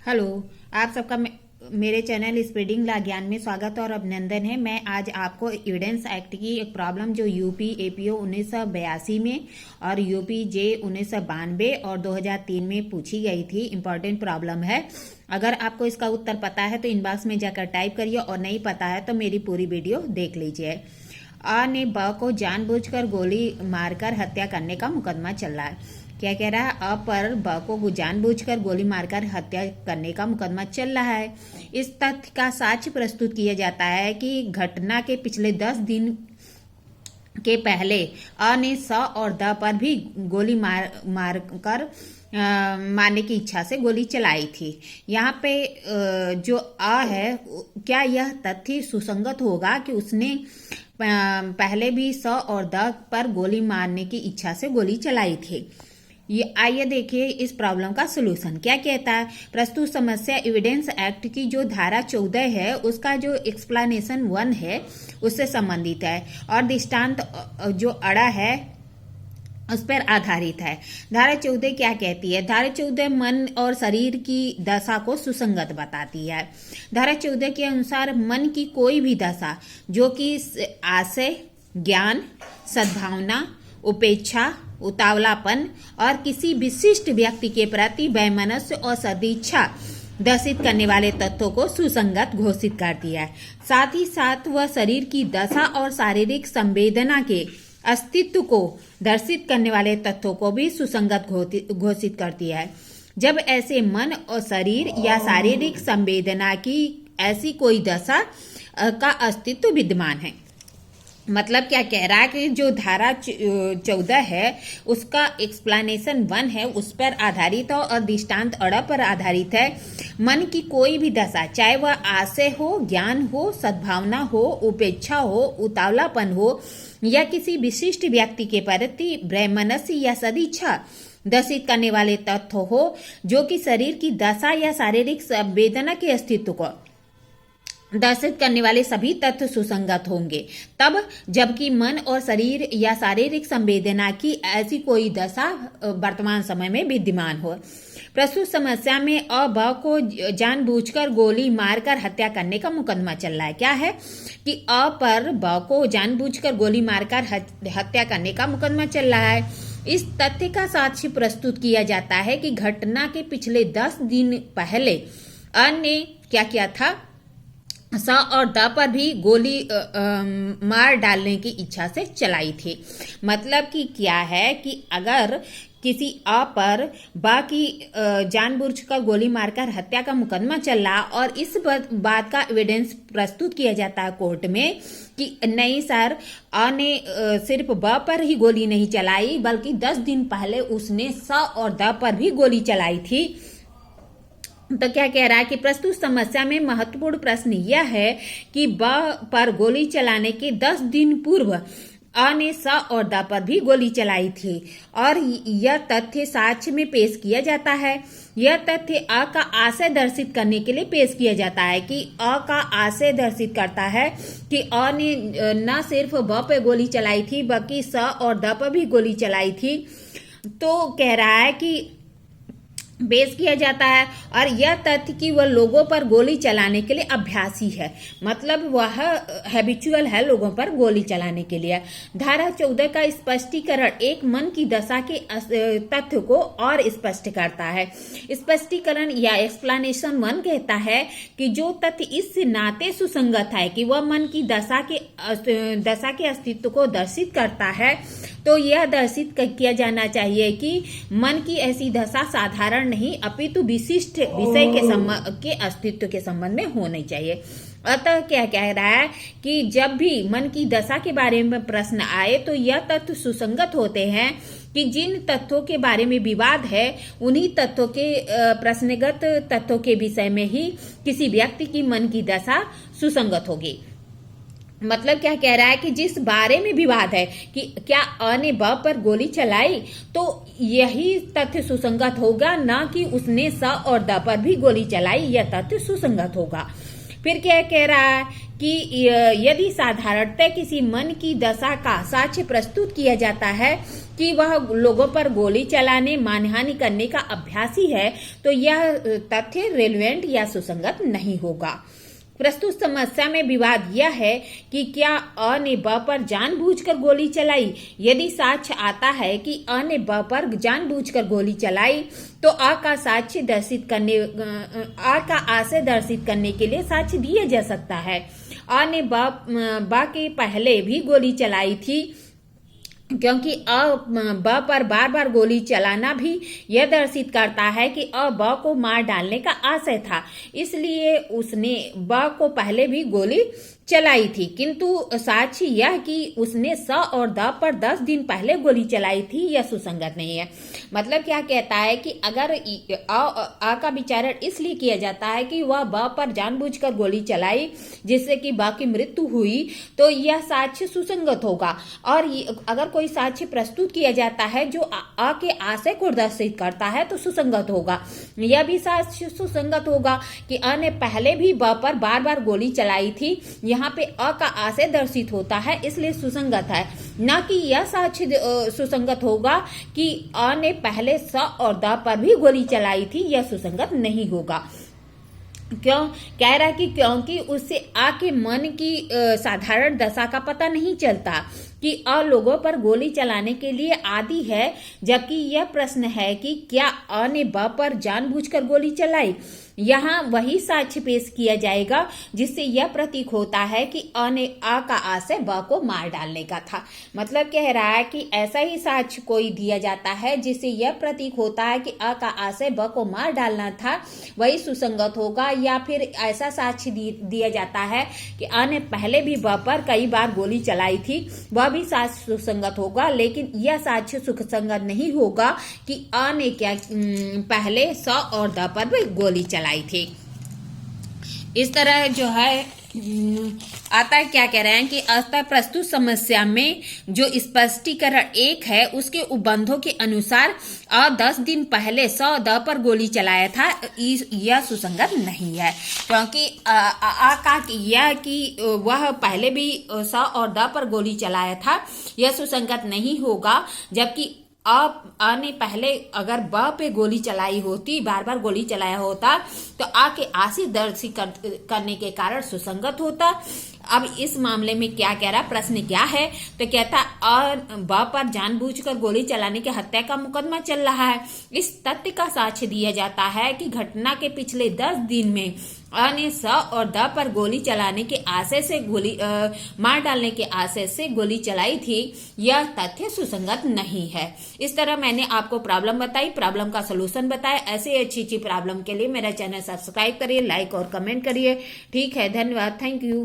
Hello. आप सबका मेरे चैनल स्प्रेडिंग ला ज्ञान में स्वागत और अभिनंदन है। मैं आज आपको एविडेंस एक्ट की एक प्रॉब्लम जो यूपी एपीओ 1982 में और यूपी जे 1992 और 2003 में पूछी गई थी, इम्पोर्टेंट प्रॉब्लम है। अगर आपको इसका उत्तर पता है तो इनबॉक्स में जाकर टाइप करिए और नहीं पता है तो मेरी पूरी वीडियो देख लीजिए। आ ने ब को जानबूझकर गोली मारकर हत्या करने का मुकदमा चल रहा है। क्या कह रहा है? अ पर ब को जानबूझकर गोली मारकर हत्या करने का मुकदमा चल रहा है। इस तथ्य का साक्ष्य प्रस्तुत किया जाता है कि घटना के पिछले 10 दिन के पहले अ ने स और द पर भी गोली मारकर मारने की इच्छा से गोली चलाई थी। यहाँ पे जो अ है, क्या यह तथ्य सुसंगत होगा कि उसने पहले भी स और द पर गोली मारने की इच्छा से गोली चलाई थी? ये आइए देखिए इस प्रॉब्लम का सलूशन क्या कहता है। प्रस्तुत समस्या एविडेंस एक्ट की जो धारा 14 है उसका जो एक्सप्लेनेशन 1 है उससे संबंधित है और दृष्टांत जो अड़ा है उस पर आधारित है। धारा 14 क्या कहती है? धारा 14 मन और शरीर की दशा को सुसंगत बताती है। धारा 14 के अनुसार मन की कोई भी दशा जो कि आशय, ज्ञान, सद्भावना, उपेक्षा, उतावलापन और किसी विशिष्ट व्यक्ति के प्रति वैमनस्य और सदिच्छा दर्शित करने वाले तत्वों को सुसंगत घोषित करती है। साथ ही साथ वह शरीर की दशा और शारीरिक संवेदना के अस्तित्व को दर्शित करने वाले तत्वों को भी सुसंगत घोषित करती है। जब ऐसे मन और शरीर या शारीरिक संवेदना की ऐसी कोई दशा का अस्तित्व विद्यमान है। मतलब क्या कह रहा है कि जो धारा 14 है उसका एक्सप्लेनेशन 1 है, उस पर आधारित हो और दृष्टांत अड़ा पर आधारित है। मन की कोई भी दशा, चाहे वह आशय हो, ज्ञान हो, सद्भावना हो, उपेक्षा हो, उतावलापन हो या किसी विशिष्ट व्यक्ति के प्रति वैमनस्य या सदिच्छा दर्शित करने वाले तत्व हो, जो कि शरीर की दशा या शारीरिक संवेदना के अस्तित्व को दर्शित करने वाले सभी तत्व सुसंगत होंगे तब, जबकि मन और शरीर या शारीरिक संवेदना की ऐसी कोई दशा वर्तमान समय में विद्यमान हो। प्रस्तुत समस्या में अ ब को जानबूझकर गोली मारकर हत्या करने का मुकदमा चल रहा है। क्या है कि अ पर ब को जानबूझकर गोली मारकर हत्या करने का मुकदमा चल रहा है। इस तथ्य का साक्ष्य प्रस्तुत किया जाता है कि घटना के पिछले 10 दिन पहले अ ने क्या किया था? स और द पर भी गोली मार डालने की इच्छा से चलाई थी। मतलब कि क्या है कि अगर किसी अ पर ब की जानबूझकर गोली मारकर हत्या का मुकदमा चल रहा और इस बात का एविडेंस प्रस्तुत किया जाता है कोर्ट में कि नहीं सर, अ ने सिर्फ ब पर ही गोली नहीं चलाई बल्कि 10 दिन पहले उसने स और द पर भी गोली चलाई थी, तो क्या कह रहा है कि प्रस्तुत समस्या में महत्वपूर्ण प्रश्न यह है कि ब पर गोली चलाने के 10 दिन पूर्व अ ने स और द पर भी गोली चलाई थी और यह तथ्य साक्ष्य में पेश किया जाता है। यह तथ्य अ का आशय दर्शित करने के लिए पेश किया जाता है कि अ का आशय दर्शित करता है कि अ ने न सिर्फ ब पे गोली चलाई थी बल्कि स और द पर भी गोली चलाई थी। तो कह रहा है कि पेश किया जाता है और यह तथ्य कि वह लोगों पर गोली चलाने के लिए अभ्यासी है, मतलब वह हैबिचुअल है लोगों पर गोली चलाने के लिए। धारा 14 का स्पष्टीकरण एक मन की दशा के तथ्य को और स्पष्ट करता है। स्पष्टीकरण या एक्सप्लेनेशन 1 कहता है कि जो तथ्य इस नाते सुसंगत है कि वह मन की दशा के अस्तित्व को दर्शित करता है, तो यह दर्शित किया जाना चाहिए कि मन की ऐसी दशा साधारण नहीं अपितु विशिष्ट विषय के अस्तित्व के संबंध में होनी चाहिए। अतः क्या कह रहा है कि जब भी मन की दशा के बारे में प्रश्न आए तो यह तथ्य सुसंगत होते हैं कि जिन तथ्यों के बारे में विवाद है उन्हीं तथ्यों के प्रश्नगत तथ्यों के विषय में ही किसी व्यक्ति की मन की दशा सुसंगत होगी। मतलब क्या कह रहा है कि जिस बारे में विवाद है कि क्या अ ने ब पर गोली चलाई, तो यही तथ्य सुसंगत होगा, ना कि उसने स और द पर भी गोली चलाई, यह तथ्य सुसंगत होगा। फिर क्या कह रहा है कि यदि साधारणतः किसी मन की दशा का साक्ष्य प्रस्तुत किया जाता है कि वह लोगों पर गोली चलाने, मानहानि करने का अभ्यासी है, तो यह तथ्य रेलेवेंट या सुसंगत नहीं होगा। प्रस्तुत समस्या में विवाद यह है कि क्या अ ने ब पर जानबूझकर गोली चलाई। यदि साक्ष्य आता है कि अ ने ब पर जानबूझकर गोली चलाई, तो अ का आशय दर्शित करने के लिए साक्ष्य दिया जा सकता है। अ ने ब के पहले भी गोली चलाई थी, क्योंकि ब पर बार बार गोली चलाना भी यह दर्शित करता है कि ब को मार डालने का आशय था, इसलिए उसने ब को पहले भी गोली चलाई थी। किंतु साक्ष्य यह कि उसने स और द पर 10 दिन पहले गोली चलाई थी, यह सुसंगत नहीं है। मतलब क्या कहता है कि अगर अ का विचारण इसलिए किया जाता है कि वह ब पर जानबूझकर गोली चलाई जिससे कि ब की मृत्यु हुई, तो यह साक्ष्य सुसंगत होगा। और अगर कोई साक्ष्य प्रस्तुत किया जाता है जो अ के आशय को दर्शित करता है, तो सुसंगत होगा। यह भी साक्ष्य सुसंगत होगा कि अ ने पहले भी ब पर बार बार गोली चलाई थी। यहाँ पे अ का आशय दर्शित होता है, इसलिए सुसंगत है। न कि यह साक्ष्य सुसंगत होगा कि अ ने पहले स और द पर भी गोली चलाई थी, यह सुसंगत नहीं होगा। क्यों कह रहा है कि क्योंकि उससे अ के मन की साधारण दशा का पता नहीं चलता कि अ लोगों पर गोली चलाने के लिए आदी है, जबकि यह प्रश्न है कि क्या अ ने ब पर जानबूझकर गोली चलाई। यहाँ वही साक्ष्य पेश किया जाएगा जिससे यह प्रतीक होता है कि अ का आशय ब को मार डालने का था। मतलब कह रहा है कि ऐसा ही साक्ष्य कोई दिया जाता है जिससे यह प्रतीक होता है कि अ का आशय ब को मार डालना था, वही सुसंगत होगा। या फिर ऐसा साक्ष्य दिया जाता है कि अ ने पहले भी ब पर कई बार गोली चलाई थी, वह भी साक्ष्य सुसंगत होगा। लेकिन यह साक्ष्य सुसंगत नहीं होगा कि अ ने क्या पहले स और द पर भी गोली चलाई थी। इस तरह जो है आता है, क्या कह रहे हैं कि अतः प्रस्तुत समस्या में जो स्पष्टीकरण 1 है उसके उपबंधों के अनुसार 10 दिन पहले स द पर गोली चलाया था, यह सुसंगत नहीं है। क्योंकि का यह कि वह पहले भी स और द पर गोली चलाया था, यह सुसंगत नहीं होगा। जबकि अ ने पहले अगर ब पे गोली चलाई होती, बार बार गोली चलाया होता, तो अ के आशय दर्शित करने के कारण सुसंगत होता। अब इस मामले में क्या कह रहा, प्रश्न क्या है, तो कहता ब पर जानबूझकर गोली चलाने की हत्या का मुकदमा चल रहा है। इस तथ्य का साक्ष्य दिया जाता है कि घटना के पिछले 10 दिन में अ ने स और द पर गोली चलाने के आशय से मार डालने के आशय से गोली चलाई थी, यह तथ्य सुसंगत नहीं है। इस तरह मैंने आपको प्रॉब्लम बताई, प्रॉब्लम का सलूशन बताया। ऐसे अच्छी प्रॉब्लम के लिए मेरा चैनल सब्सक्राइब करिए, लाइक और कमेंट करिए। ठीक है, धन्यवाद, थैंक यू।